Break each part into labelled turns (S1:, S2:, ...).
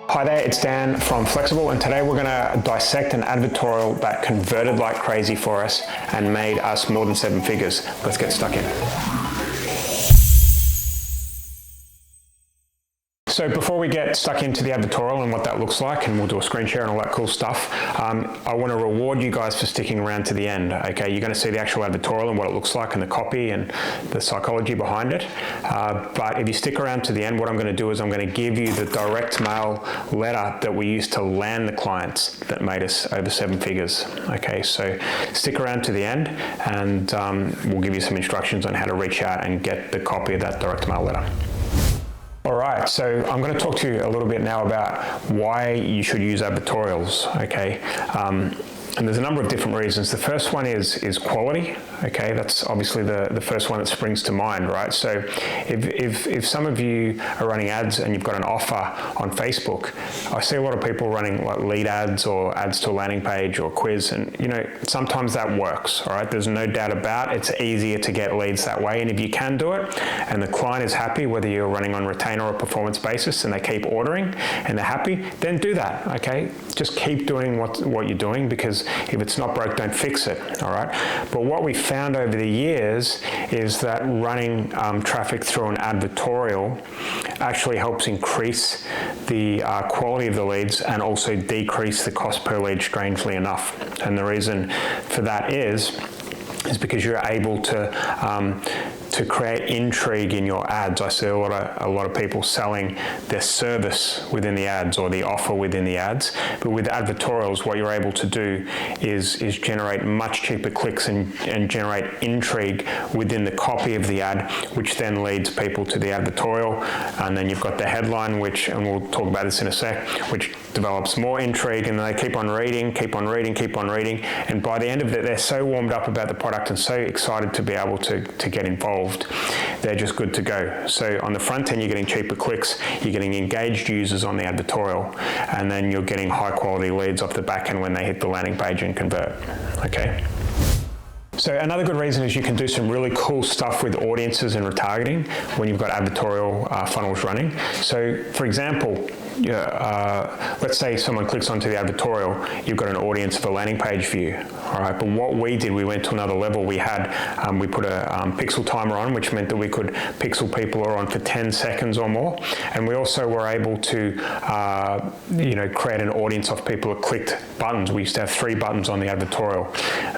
S1: Hi there, it's Dan from Flexxable, and today we're going to dissect an advertorial that converted like crazy for us and made us more than 7 figures. Let's get stuck in. So before we get stuck into the advertorial and what that looks like, and we'll do a screen share and all that cool stuff, I want to reward you guys for sticking around to the end. Okay, you're going to see the actual advertorial and what it looks like and the copy and the psychology behind it. But if you stick around to the end, what I'm going to do is I'm going to give you the direct mail letter that we used to land the clients that made us over 7 figures. Okay, so stick around to the end and we'll give you some instructions on how to reach out and get the copy of that direct mail letter. All right, so I'm going to talk to you a little bit now about why you should use advertorials, okay? And there's a number of different reasons. The first one is quality, okay? That's obviously the first one that springs to mind, right? So if some of you are running ads and you've got an offer on Facebook, I see a lot of people running like lead ads or ads to a landing page or quiz, and you know, sometimes that works, all right? There's no doubt about it. It's easier to get leads that way, and if you can do it and the client is happy, whether you're running on retainer or performance basis, and they keep ordering and they're happy, then do that, okay? Just keep doing what you're doing, because if it's not broke, don't fix it, all right? But what we found over the years is that running traffic through an advertorial actually helps increase the quality of the leads and also decrease the cost per lead, strangely enough. And the reason for that is because you're able to create intrigue in your ads. I see a lot of people selling their service within the ads or the offer within the ads. But with advertorials, what you're able to do is generate much cheaper clicks and generate intrigue within the copy of the ad, which then leads people to the advertorial. And then you've got the headline, which, and we'll talk about this in a sec, which develops more intrigue, and then they keep on reading. And by the end of it, they're so warmed up about the product and so excited to be able to get involved, they're just good to go. So on the front end, you're getting cheaper clicks, you're getting engaged users on the advertorial, and then you're getting high quality leads off the back end when they hit the landing page and convert, okay? So another good reason is you can do some really cool stuff with audiences and retargeting when you've got advertorial funnels running. So for example, let's say someone clicks onto the advertorial, you've got an audience of a landing page view, all right? But what we did, we went to another level. We put a pixel timer on, which meant that we could pixel people on for 10 seconds or more. And we also were able to, create an audience of people who clicked buttons. We used to have 3 buttons on the advertorial.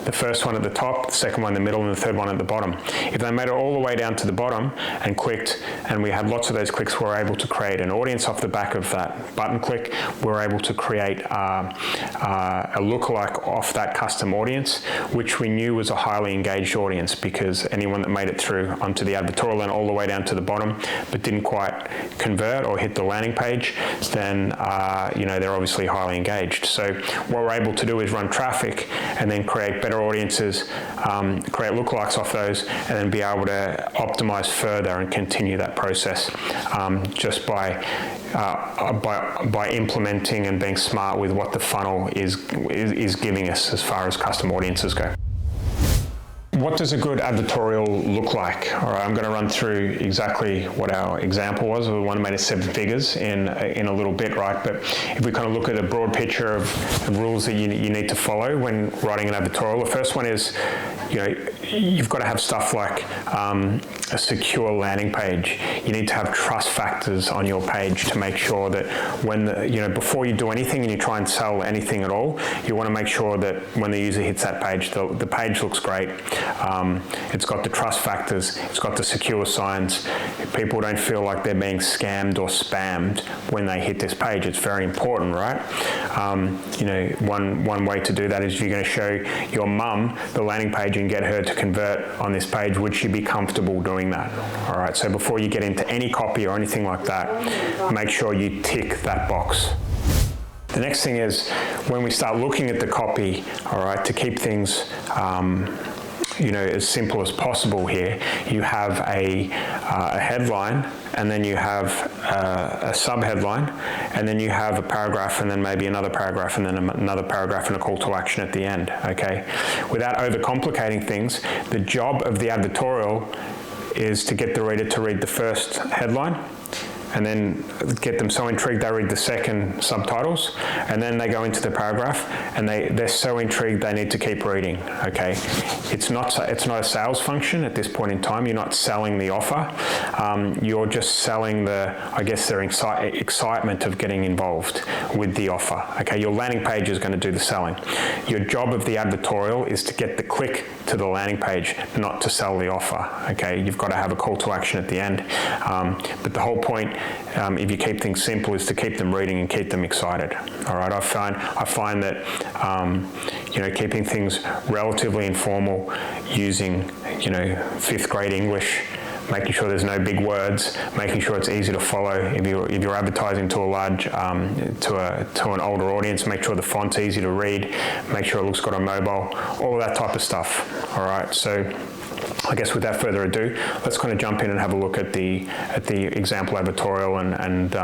S1: The first one at the top, the second one in the middle, and the third one at the bottom. If they made it all the way down to the bottom and clicked, and we had lots of those clicks, we were able to create an audience off the back of that button click. We're able to create a lookalike off that custom audience, which we knew was a highly engaged audience, because anyone that made it through onto the advertorial and all the way down to the bottom but didn't quite convert or hit the landing page, then they're obviously highly engaged. So what we're able to do is run traffic and then create better audiences, create lookalikes off those, and then be able to optimize further and continue that process just by implementing and being smart with what the funnel is giving us as far as custom audiences go. What does a good advertorial look like? All right, I'm going to run through exactly what our example was. We want to make it 7 figures in a little bit, right? But if we kind of look at a broad picture of the rules that you need to follow when writing an advertorial, the first one is, you've got to have stuff like a secure landing page. You need to have trust factors on your page to make sure that when before you do anything and you try and sell anything at all, you want to make sure that when the user hits that page, the page looks great. It's got the trust factors, it's got the secure signs. People don't feel like they're being scammed or spammed when they hit this page. It's very important, right? One way to do that is you're going to show your mum the landing page and get her to convert on this page. Would she be comfortable doing that? All right, so before you get into any copy or anything like that, make sure you tick that box. The next thing is when we start looking at the copy, all right, to keep things as simple as possible here, you have a headline, and then you have a sub-headline, and then you have a paragraph, and then maybe another paragraph, and then another paragraph, and a call to action at the end, okay? Without overcomplicating things, the job of the advertorial is to get the reader to read the first headline, and then get them so intrigued they read the second subtitles, and then they go into the paragraph and they're so intrigued they need to keep reading. Okay, it's not a sales function at this point in time. You're not selling the offer. You're just selling their excitement of getting involved with the offer. Okay, your landing page is going to do the selling. Your job of the advertorial is to get the click to the landing page, not to sell the offer. Okay, you've got to have a call to action at the end. But the whole point, if you keep things simple, is to keep them reading and keep them excited. All right, I find that keeping things relatively informal, using 5th grade English, making sure there's no big words, making sure it's easy to follow. If you're advertising to a large, to an older audience, make sure the font's easy to read, make sure it looks good on mobile, all of that type of stuff. All right, so I guess without further ado, let's kind of jump in and have a look at the example advertorial, and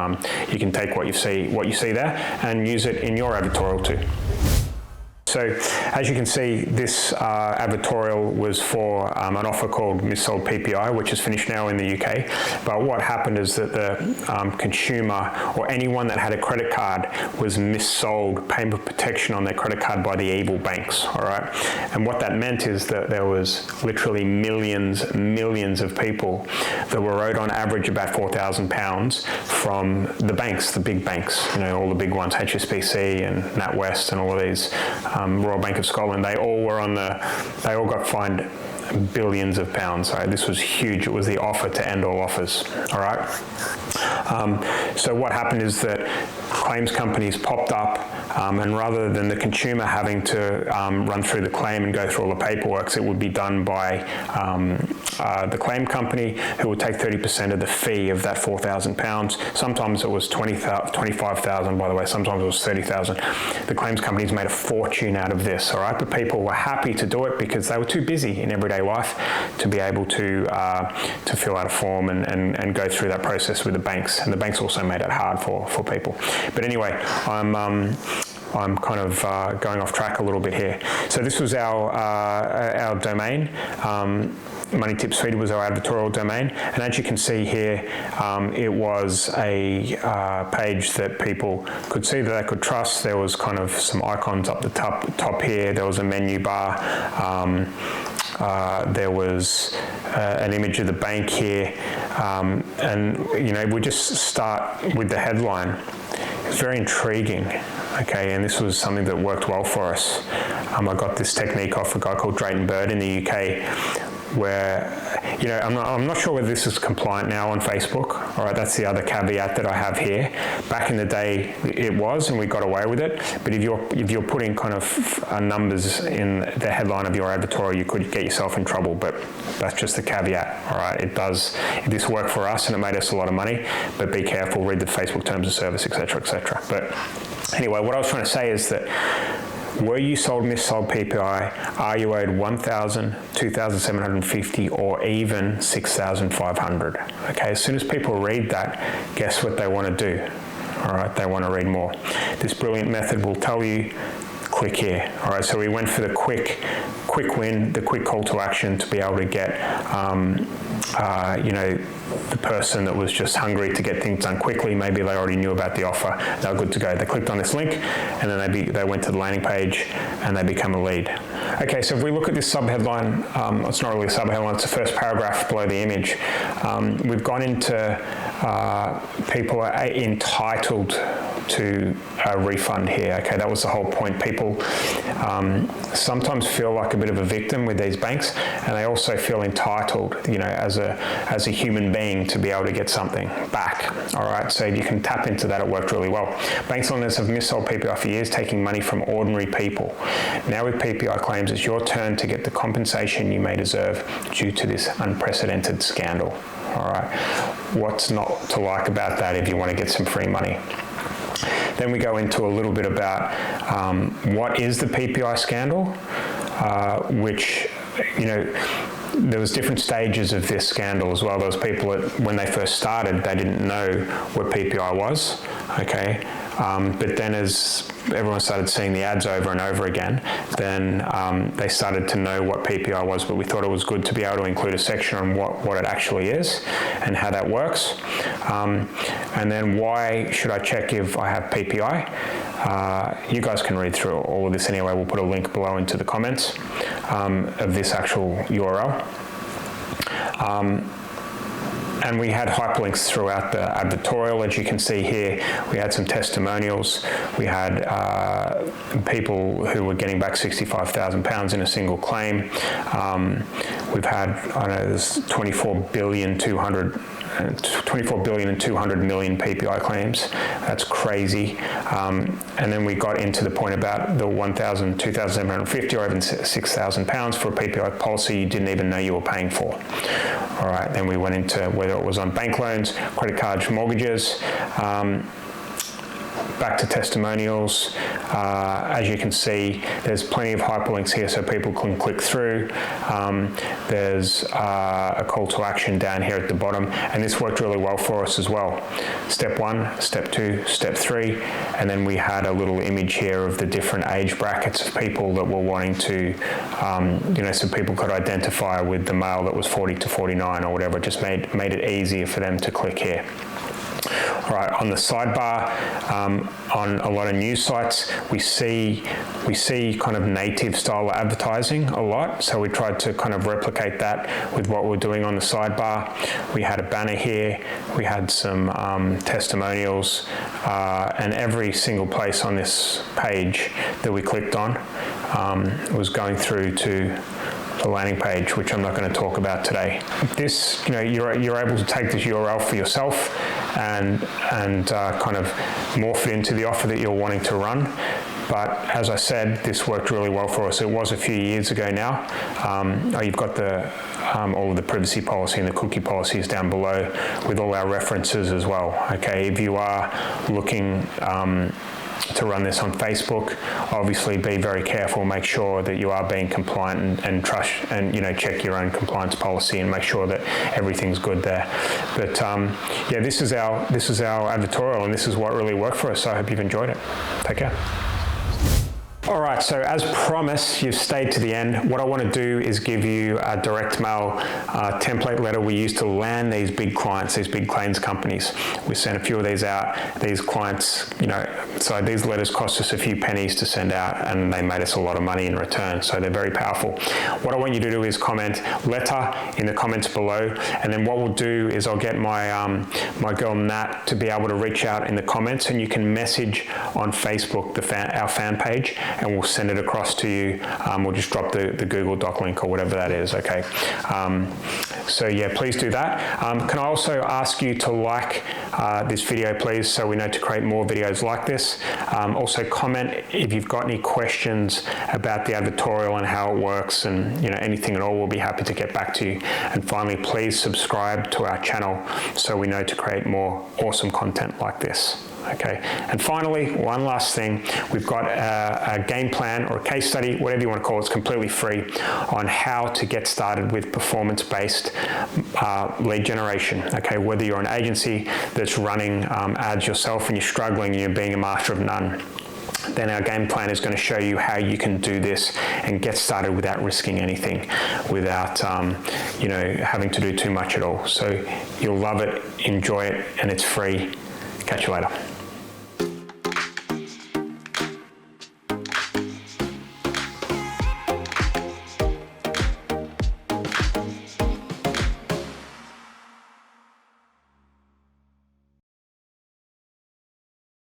S1: you can take what you see there and use it in your advertorial too. So as you can see, this advertorial was for an offer called missold PPI, which is finished now in the UK. But what happened is that the consumer, or anyone that had a credit card, was missold payment protection on their credit card by the evil banks. All right, and what that meant is that there was literally millions of people that were owed on average about £4,000 from the banks, the big banks, all the big ones, HSBC and NatWest and all of these. Royal Bank of Scotland, they all got fined billions of pounds. So this was huge. It was the offer to end all offers. All right. So what happened is that claims companies popped up, and rather than the consumer having to run through the claim and go through all the paperwork, it would be done by the claim company, who would take 30% of the fee of that £4,000. Sometimes it was 25,000, by the way. Sometimes it was 30,000. The claims companies made a fortune out of this. All right, but people were happy to do it because they were too busy in everyday life to be able to fill out a form and go through that process with the banks. And the banks also made it hard for people. But anyway, I'm kind of going off track a little bit here. So this was our domain. Money Tips Feed was our advertorial domain, and as you can see here, it was a page that people could see that they could trust. There was kind of some icons up the top here. There was a menu bar. There was an image of the bank here, and we just start with the headline. It's very intriguing. Okay, and this was something that worked well for us. I got this technique off a guy called Drayton Bird in the UK, where, I'm not sure whether this is compliant now on Facebook. All right, that's the other caveat that I have here. Back in the day, it was, and we got away with it. But if you're putting kind of numbers in the headline of your advertorial, you could get yourself in trouble. But that's just the caveat. All right, this worked for us, and it made us a lot of money. But be careful, read the Facebook terms of service, etc., etc. But anyway, what I was trying to say is that, were you missold PPI? Are you owed 1,000, 2,750, or even 6,500? Okay, as soon as people read that, guess what they want to do? All right, they want to read more. This brilliant method will tell you, click here. All right, so we went for the quick win, the quick call to action to be able to get, the person that was just hungry to get things done quickly. Maybe they already knew about the offer. They were good to go. They clicked on this link, and then they went to the landing page, and they become a lead. Okay, so if we look at this subheadline, it's not really a subheadline, it's the first paragraph below the image. We've gone into people are entitled to a refund here. Okay, that was the whole point. People sometimes feel like a bit of a victim with these banks, and they also feel entitled, as a human being, to be able to get something back. All right, so you can tap into that. It worked really well. Banks lenders have missold PPI for years, taking money from ordinary people. Now with PPI claims, it's your turn to get the compensation you may deserve due to this unprecedented scandal. All right, what's not to like about that if you want to get some free money? Then we go into a little bit about what is the PPI scandal, which, there was different stages of this scandal as well. There was people that, when they first started, they didn't know what PPI was, okay? But then as everyone started seeing the ads over and over again, then they started to know what PPI was, but we thought it was good to be able to include a section on what it actually is and how that works. And then why should I check if I have PPI? You guys can read through all of this anyway. We'll put a link below into the comments of this actual URL. And we had hyperlinks throughout the advertorial. As you can see here, we had some testimonials. We had people who were getting back £65,000 in a single claim. We've had, I don't know, there's 24 billion and 200 million PPI claims. That's crazy. And then we got into the point about the 1,000, 2,750 or even £6,000 for a PPI policy you didn't even know you were paying for. All right, then we went into whether it was on bank loans, credit cards, mortgages, back to testimonials. As you can see, there's plenty of hyperlinks here so people can click through. There's a call to action down here at the bottom, and this worked really well for us as well. Step 1, step 2, step 3, and then we had a little image here of the different age brackets of people that were wanting to, so people could identify with the male that was 40 to 49 or whatever. It just made it easier for them to click here. All right, on the sidebar, on a lot of news sites, we see kind of native style advertising a lot. So we tried to kind of replicate that with what we're doing on the sidebar. We had a banner here. We had some testimonials, and every single place on this page that we clicked on was going through to the landing page, which I'm not going to talk about today. This, you're able to take this URL for yourself and kind of morph it into the offer that you're wanting to run. But as I said, this worked really well for us. It was a few years ago now. You've got the all of the privacy policy and the cookie policies down below with all our references as well. Okay, if you are looking to run this on Facebook, obviously be very careful, make sure that you are being compliant and trust and check your own compliance policy and make sure that everything's good there. But yeah, this is our advertorial, and this is what really worked for us. So I hope you've enjoyed it. Take care. All right, so as promised, you've stayed to the end. What I want to do is give you a direct mail template letter we use to land these big clients, these big claims companies. We sent a few of these out. These clients, so these letters cost us a few pennies to send out, and they made us a lot of money in return. So they're very powerful. What I want you to do is comment letter in the comments below, and then what we'll do is I'll get my my girl Nat to be able to reach out in the comments, and you can message on Facebook our fan page, and we'll send it across to you. We'll just drop the Google Doc link or whatever that is, okay? So yeah, please do that. Can I also ask you to like this video, please, so we know to create more videos like this. Also comment if you've got any questions about the advertorial and how it works, and anything at all, we'll be happy to get back to you. And finally, please subscribe to our channel so we know to create more awesome content like this. Okay, and finally, one last thing, we've got a game plan or a case study, whatever you want to call it. It's completely free on how to get started with performance-based lead generation. Okay, whether you're an agency that's running ads yourself and you're struggling, you're being a master of none, then our game plan is going to show you how you can do this and get started without risking anything, without having to do too much at all. So you'll love it, enjoy it, and it's free. Catch you later.